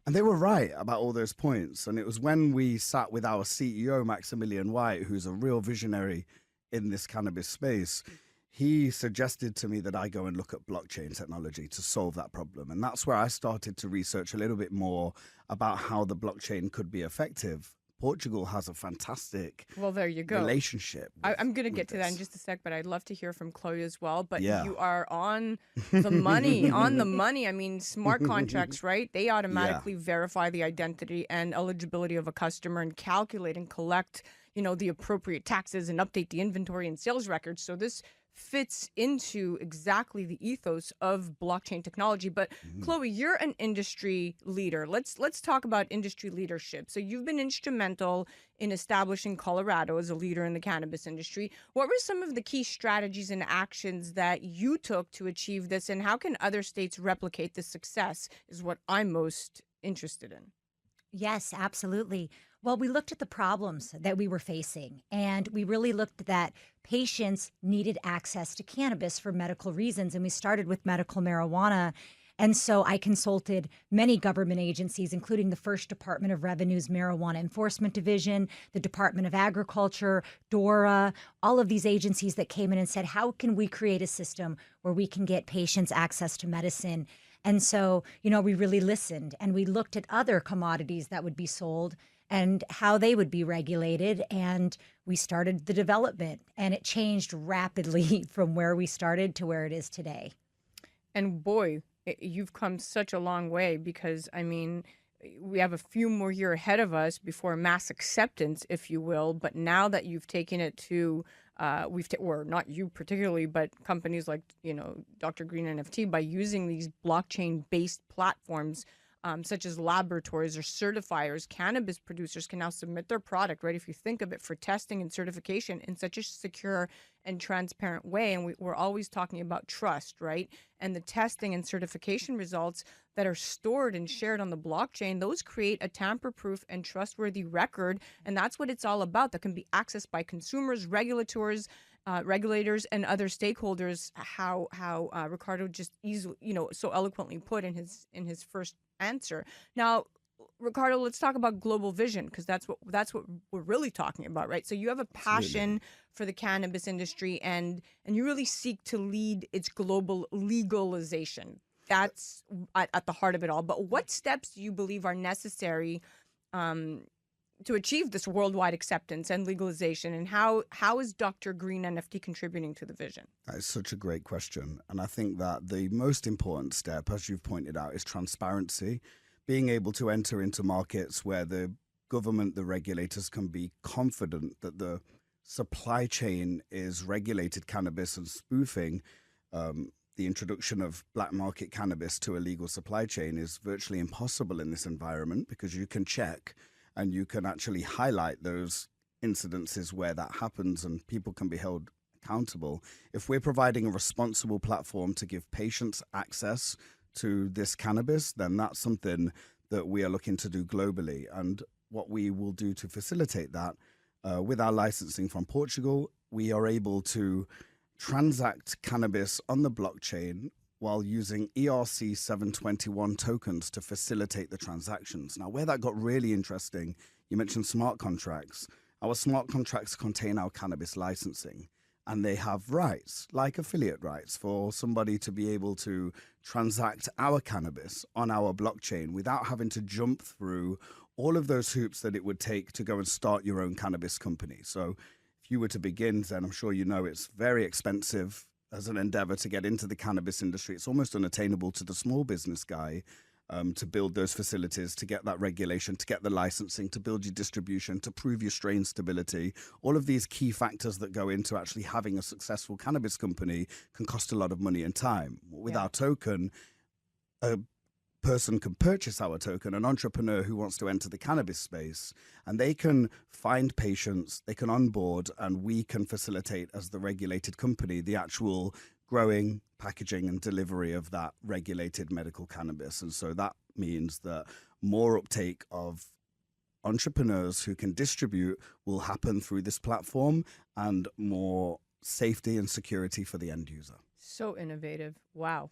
And they were right about all those points. And it was when we sat with our CEO, Maximilian White, who's a real visionary in this cannabis space, he suggested to me that I go and look at blockchain technology to solve that problem. And that's where I started to research a little bit more about how the blockchain could be effective. Portugal has a fantastic Well, there you go. relationship. I'm going to with get to that in this. just a sec, but I'd love to hear from Chloe as well. But Yeah. you are on the money, on the money. I mean, smart contracts, right? They automatically verify the identity and eligibility of a customer and calculate and collect, the appropriate taxes and update the inventory and sales records. So this fits into exactly the ethos of blockchain technology. But Chloe, you're an industry leader. Let's talk about industry leadership. So you've been instrumental in establishing Colorado as a leader in the cannabis industry. What were some of the key strategies and actions that you took to achieve this, and how can other states replicate this success is what I'm most interested in. Yes, absolutely. Well, we looked at the problems that we were facing, and we really looked at that patients needed access to cannabis for medical reasons. And we started with medical marijuana. And so I consulted many government agencies, including the First Department of Revenue's Marijuana Enforcement Division, the Department of Agriculture, DORA, all of these agencies that came in and said, how can we create a system where we can get patients access to medicine? And so, we really listened, and we looked at other commodities that would be sold and how they would be regulated. And we started the development, and it changed rapidly from where we started to where it is today. And boy, you've come such a long way, because, we have a few more years ahead of us before mass acceptance, if you will. But now that you've taken it to, or not you particularly, but companies like, Dr. Green NFT, by using these blockchain-based platforms, such as laboratories or certifiers, cannabis producers can now submit their product, right? If you think of it, for testing and certification in such a secure and transparent way. And we're always talking about trust, right? And the testing and certification results that are stored and shared on the blockchain, those create a tamper-proof and trustworthy record. And that's what it's all about. That can be accessed by consumers, regulators, and other stakeholders. How Ricardo just easily, so eloquently put in his first answer. Now, Ricardo, let's talk about global vision, because that's what we're really talking about, right? So you have a passion for the cannabis industry, and you really seek to lead its global legalization. That's at the heart of it all. But what steps do you believe are necessary to achieve this worldwide acceptance and legalization, and how is Dr. Green NFT contributing to the vision? That is such a great question. And I think that the most important step, as you've pointed out, is transparency. Being able to enter into markets where the government, the regulators, can be confident that the supply chain is regulated cannabis, and spoofing the introduction of black market cannabis to a legal supply chain is virtually impossible in this environment, because you can check and you can actually highlight those incidences where that happens, and people can be held accountable. If we're providing a responsible platform to give patients access to this cannabis, then that's something that we are looking to do globally. And what we will do to facilitate that, with our licensing from Portugal, we are able to transact cannabis on the blockchain while using ERC 721 tokens to facilitate the transactions. Now, where that got really interesting, you mentioned smart contracts. Our smart contracts contain our cannabis licensing, and they have rights, like affiliate rights, for somebody to be able to transact our cannabis on our blockchain without having to jump through all of those hoops that it would take to go and start your own cannabis company. So if you were to begin, then I'm sure it's very expensive as an endeavor to get into the cannabis industry. It's almost unattainable to the small business guy to build those facilities, to get that regulation, to get the licensing, to build your distribution, to prove your strain stability. All of these key factors that go into actually having a successful cannabis company can cost a lot of money and time. With our token, a person can purchase our token, an entrepreneur who wants to enter the cannabis space, and they can find patients, they can onboard, and we can facilitate, as the regulated company, the actual growing, packaging, and delivery of that regulated medical cannabis. And so that means that more uptake of entrepreneurs who can distribute will happen through this platform, and more safety and security for the end user. So innovative. Wow.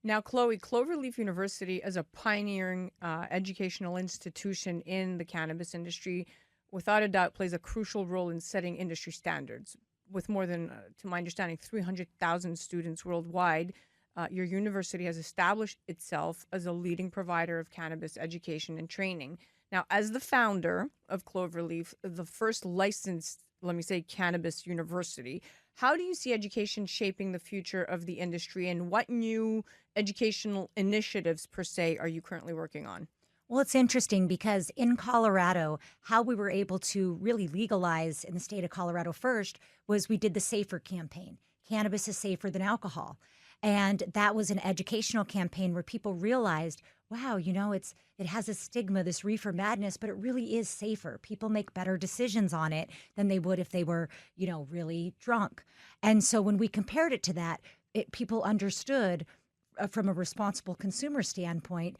Now, Chloe, Cloverleaf University, as a pioneering educational institution in the cannabis industry, without a doubt plays a crucial role in setting industry standards. With more than, to my understanding, 300,000 students worldwide, your university has established itself as a leading provider of cannabis education and training. Now, as the founder of Cloverleaf, the first licensed, let me say, cannabis university, how do you see education shaping the future of the industry, and what new educational initiatives, per se, are you currently working on? Well, it's interesting because in Colorado, how we were able to really legalize in the state of Colorado first was we did the SAFER campaign. Cannabis is safer than alcohol. And that was an educational campaign where people realized, wow, it has a stigma, this reefer madness, but it really is safer. People make better decisions on it than they would if they were, really drunk. And so when we compared it to that, people understood from a responsible consumer standpoint,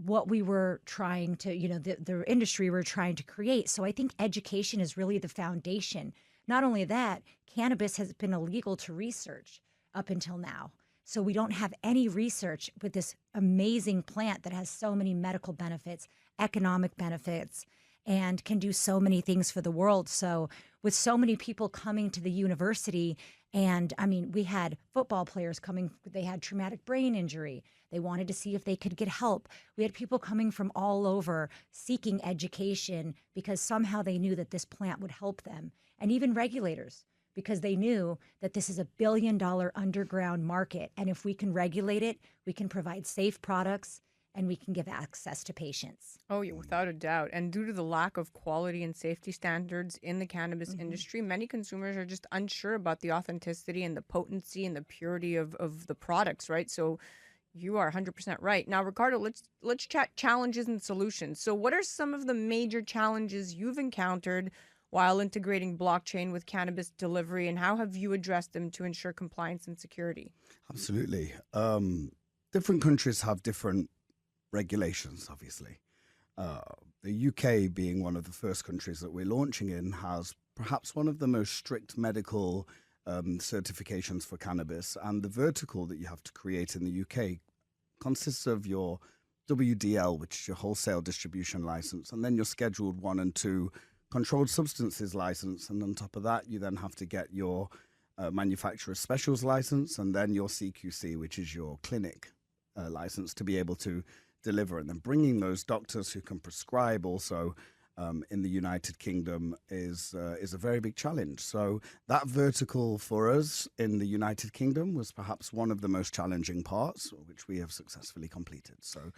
what we were trying to, the industry we're trying to create. So I think education is really the foundation. Not only that, cannabis has been illegal to research up until now. So we don't have any research with this amazing plant that has so many medical benefits, economic benefits, and can do so many things for the world. So with so many people coming to the university, and I mean, we had football players coming, they had traumatic brain injury. They wanted to see if they could get help. We had people coming from all over seeking education because somehow they knew that this plant would help them. And even regulators, because they knew that this is a $1 billion underground market. And if we can regulate it, we can provide safe products and we can give access to patients. Oh, yeah, without a doubt. And due to the lack of quality and safety standards in the cannabis industry, many consumers are just unsure about the authenticity and the potency and the purity of the products, right? So you are 100% right. Now, Ricardo, let's chat challenges and solutions. So what are some of the major challenges you've encountered while integrating blockchain with cannabis delivery, and how have you addressed them to ensure compliance and security? Absolutely. Different countries have different regulations, obviously. The UK, being one of the first countries that we're launching in, has perhaps one of the most strict medical certifications for cannabis. And the vertical that you have to create in the UK consists of your WDL, which is your wholesale distribution license, and then your scheduled 1 and 2 controlled substances license. And on top of that, you then have to get your manufacturer specials license, and then your CQC, which is your clinic license, to be able to deliver. And then bringing those doctors who can prescribe also in the United Kingdom is a very big challenge. So that vertical for us in the United Kingdom was perhaps one of the most challenging parts, which we have successfully completed. So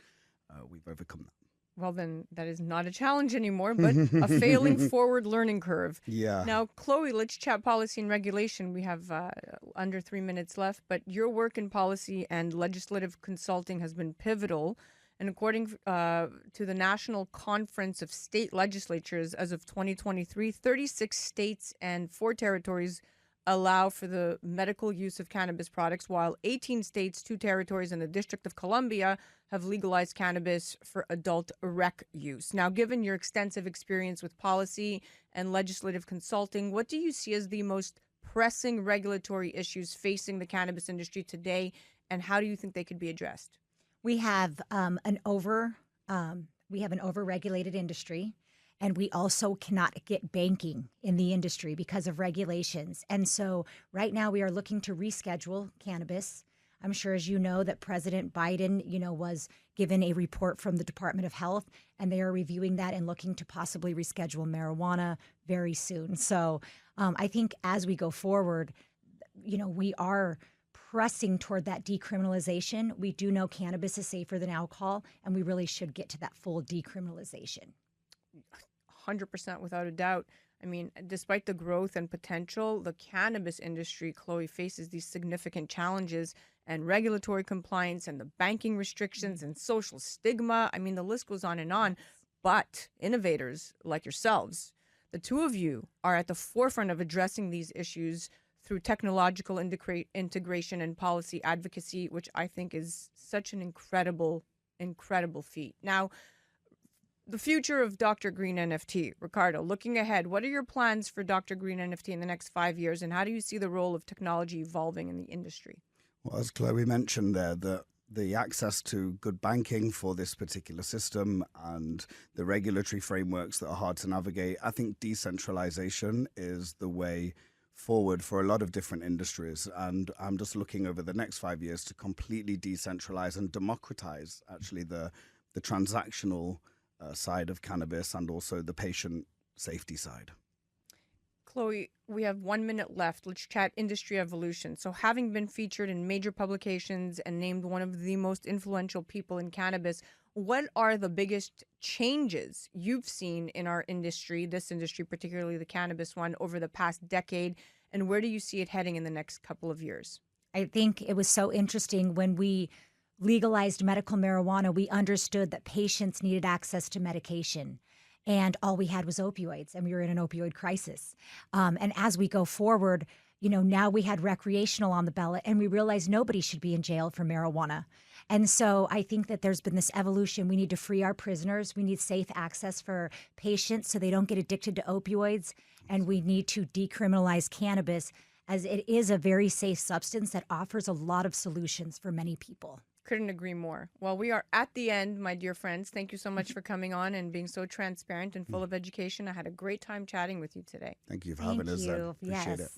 we've overcome that. Well, then that is not a challenge anymore, but a failing forward learning curve. Yeah. Now, Chloe, let's chat policy and regulation. We have under 3 minutes left, but your work in policy and legislative consulting has been pivotal. And according to the National Conference of State Legislatures, as of 2023, 36 states and 4 territories allow for the medical use of cannabis products, while 18 states, 2 territories, and the District of Columbia have legalized cannabis for adult rec use. Now, given your extensive experience with policy and legislative consulting, what do you see as the most pressing regulatory issues facing the cannabis industry today, and how do you think they could be addressed? We have an over-regulated industry, and we also cannot get banking in the industry because of regulations. And so right now we are looking to reschedule cannabis. I'm sure, as you know, that President Biden, was given a report from the Department of Health, and they are reviewing that and looking to possibly reschedule marijuana very soon. So I think as we go forward, we are pressing toward that decriminalization. We do know cannabis is safer than alcohol, and we really should get to that full decriminalization. 100% without a doubt. I mean, despite the growth and potential, the cannabis industry, Chloe, faces these significant challenges and regulatory compliance and the banking restrictions and social stigma. I mean, the list goes on and on. But innovators like yourselves, the two of you, are at the forefront of addressing these issues through technological integration and policy advocacy, which I think is such an incredible feat. Now, the future of Dr. Green NFT. Ricardo, looking ahead, what are your plans for Dr. Green NFT in the next 5 years, and how do you see the role of technology evolving in the industry? Well, as Chloe mentioned there, the access to good banking for this particular system and the regulatory frameworks that are hard to navigate, I think decentralization is the way forward for a lot of different industries. And I'm just looking over the next 5 years to completely decentralize and democratize actually the transactional side of cannabis and also the patient safety side. Chloe, we have 1 minute left. Let's chat industry evolution. So, having been featured in major publications and named one of the most influential people in cannabis, what are the biggest changes you've seen in our industry, this industry, particularly the cannabis one, over the past decade? And where do you see it heading in the next couple of years? I think it was so interesting when we legalized medical marijuana, we understood that patients needed access to medication. And all we had was opioids, and we were in an opioid crisis. And as we go forward, now we had recreational on the ballot, and we realized nobody should be in jail for marijuana. And so I think that there's been this evolution. We need to free our prisoners. We need safe access for patients so they don't get addicted to opioids. And we need to decriminalize cannabis, as it is a very safe substance that offers a lot of solutions for many people. Couldn't agree more. Well, we are at the end, my dear friends. Thank you so much for coming on and being so transparent and full of education. I had a great time chatting with you today. Thank you for having us. Appreciate it.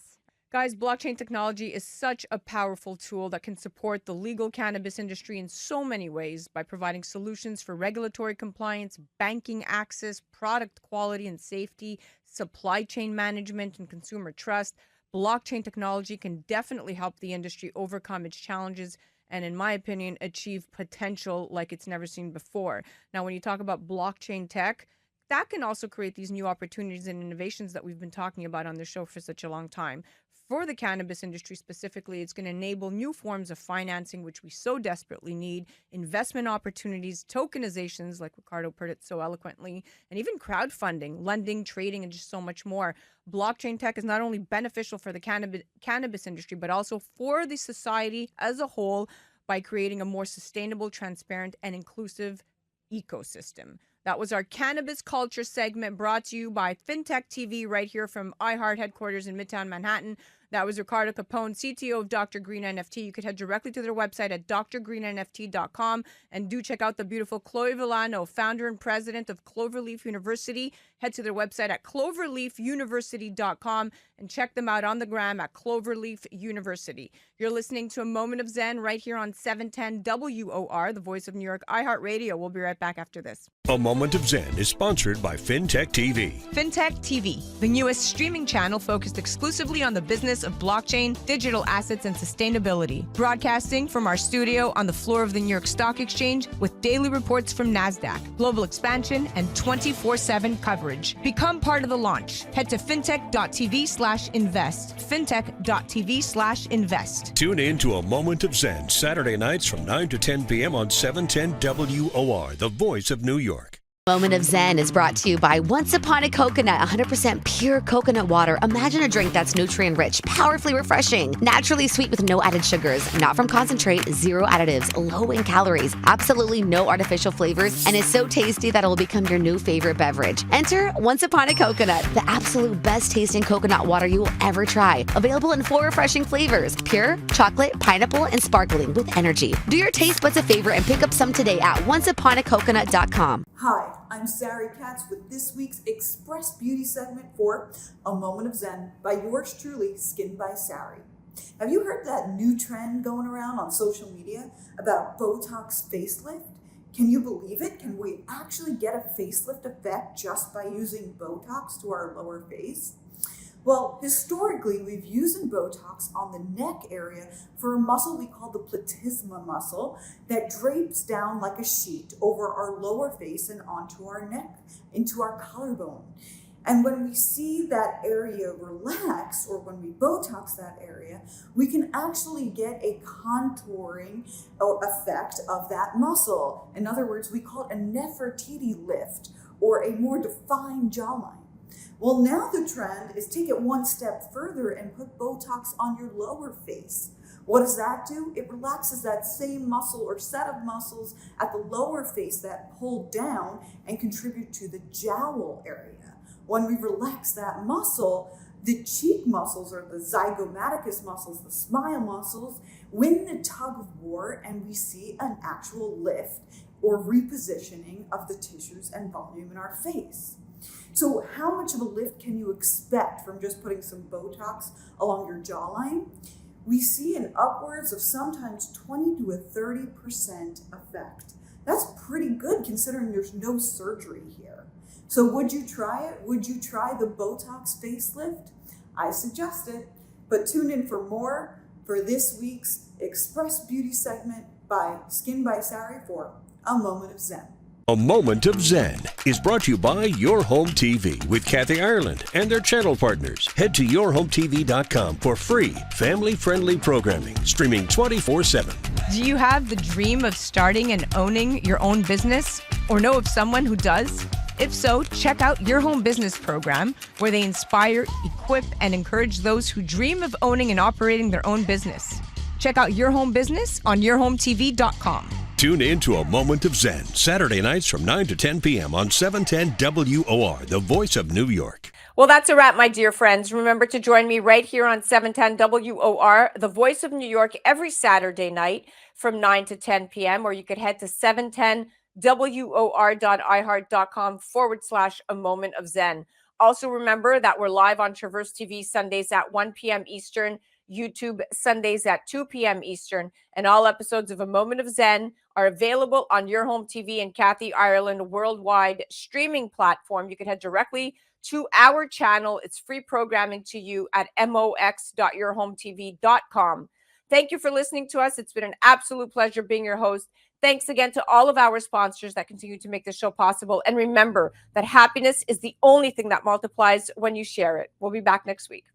Guys, blockchain technology is such a powerful tool that can support the legal cannabis industry in so many ways by providing solutions for regulatory compliance, banking access, product quality and safety, supply chain management, and consumer trust. Blockchain technology can definitely help the industry overcome its challenges and, in my opinion, achieve potential like it's never seen before. Now, when you talk about blockchain tech, that can also create these new opportunities and innovations that we've been talking about on the show for such a long time. For the cannabis industry specifically, it's going to enable new forms of financing, which we so desperately need, investment opportunities, tokenizations, like Ricardo put it so eloquently, and even crowdfunding, lending, trading, and just so much more. Blockchain tech is not only beneficial for the cannabis industry, but also for the society as a whole by creating a more sustainable, transparent, and inclusive ecosystem. That was our cannabis culture segment brought to you by FinTech TV right here from iHeart headquarters in Midtown Manhattan. That was Ricardo Capone, CTO of Dr. Green NFT. You could head directly to their website at drgreenNFT.com and do check out the beautiful Chloe Villano, founder and president of Cloverleaf University. Head to their website at cloverleafuniversity.com and check them out on the gram at Cloverleaf University. You're listening to A Moment of Zen right here on 710 WOR, the voice of New York, iHeartRadio. We'll be right back after this. A Moment of Zen is sponsored by FinTech TV. FinTech TV, the newest streaming channel focused exclusively on the business of blockchain, digital assets, and sustainability. Broadcasting from our studio on the floor of the New York Stock Exchange with daily reports from NASDAQ, global expansion, and 24/7 coverage. Become part of the launch. Head to fintech.tv/invest. Fintech.tv/invest. Tune in to A Moment of Zen, Saturday nights from 9 to 10 p.m. on 710 WOR, the voice of New York. Moment of Zen is brought to you by Once Upon a Coconut, 100% pure coconut water. Imagine a drink that's nutrient-rich, powerfully refreshing, naturally sweet with no added sugars, not from concentrate, zero additives, low in calories, absolutely no artificial flavors, and is so tasty that it will become your new favorite beverage. Enter Once Upon a Coconut, the absolute best tasting coconut water you will ever try. Available in 4 refreshing flavors: pure, chocolate, pineapple, and sparkling with energy. Do your taste buds a favor and pick up some today at onceuponacoconut.com. Hi, I'm Sari Katz with this week's Express Beauty segment for A Moment of Zen by yours truly, Skin by Sari. Have you heard that new trend going around on social media about Botox facelift? Can you believe it? Can we actually get a facelift effect just by using Botox to our lower face? Well, historically, we've used Botox on the neck area for a muscle we call the platysma muscle that drapes down like a sheet over our lower face and onto our neck, into our collarbone. And when we see that area relax, or when we Botox that area, we can actually get a contouring effect of that muscle. In other words, we call it a Nefertiti lift, or a more defined jawline. Well, now the trend is take it one step further and put Botox on your lower face. What does that do? It relaxes that same muscle or set of muscles at the lower face that pull down and contribute to the jowl area. When we relax that muscle, the cheek muscles, or the zygomaticus muscles, the smile muscles, win the tug of war, and we see an actual lift or repositioning of the tissues and volume in our face. So how much of a lift can you expect from just putting some Botox along your jawline? We see an upwards of sometimes 20 to a 30% effect. That's pretty good considering there's no surgery here. So would you try it? Would you try the Botox facelift? I suggest it, but tune in for more for this week's Express Beauty segment by Skin by Sari for A Moment of Zen. A Moment of Zen is brought to you by Your Home TV with Kathy Ireland and their channel partners. Head to yourhometv.com for free, family-friendly programming, streaming 24/7. Do you have the dream of starting and owning your own business, or know of someone who does? If so, check out Your Home Business program, where they inspire, equip, and encourage those who dream of owning and operating their own business. Check out Your Home Business on yourhometv.com. Tune in to A Moment of Zen, Saturday nights from 9 to 10 p.m. on 710 WOR, the voice of New York. Well, that's a wrap, my dear friends. Remember to join me right here on 710 WOR, the voice of New York, every Saturday night from 9 to 10 p.m., or you could head to 710WOR.iHeart.com/A Moment of Zen. Also remember that we're live on Traverse TV Sundays at 1 p.m. Eastern, YouTube Sundays at 2 p.m. Eastern, and all episodes of A Moment of Zen are available on Your Home TV and Kathy Ireland worldwide streaming platform. You can head directly to our channel. It's free programming to you at mox.yourhometv.com. Thank you for listening to us. It's been an absolute pleasure being your host. Thanks again to all of our sponsors that continue to make the show possible. And remember that happiness is the only thing that multiplies when you share it. We'll be back next week.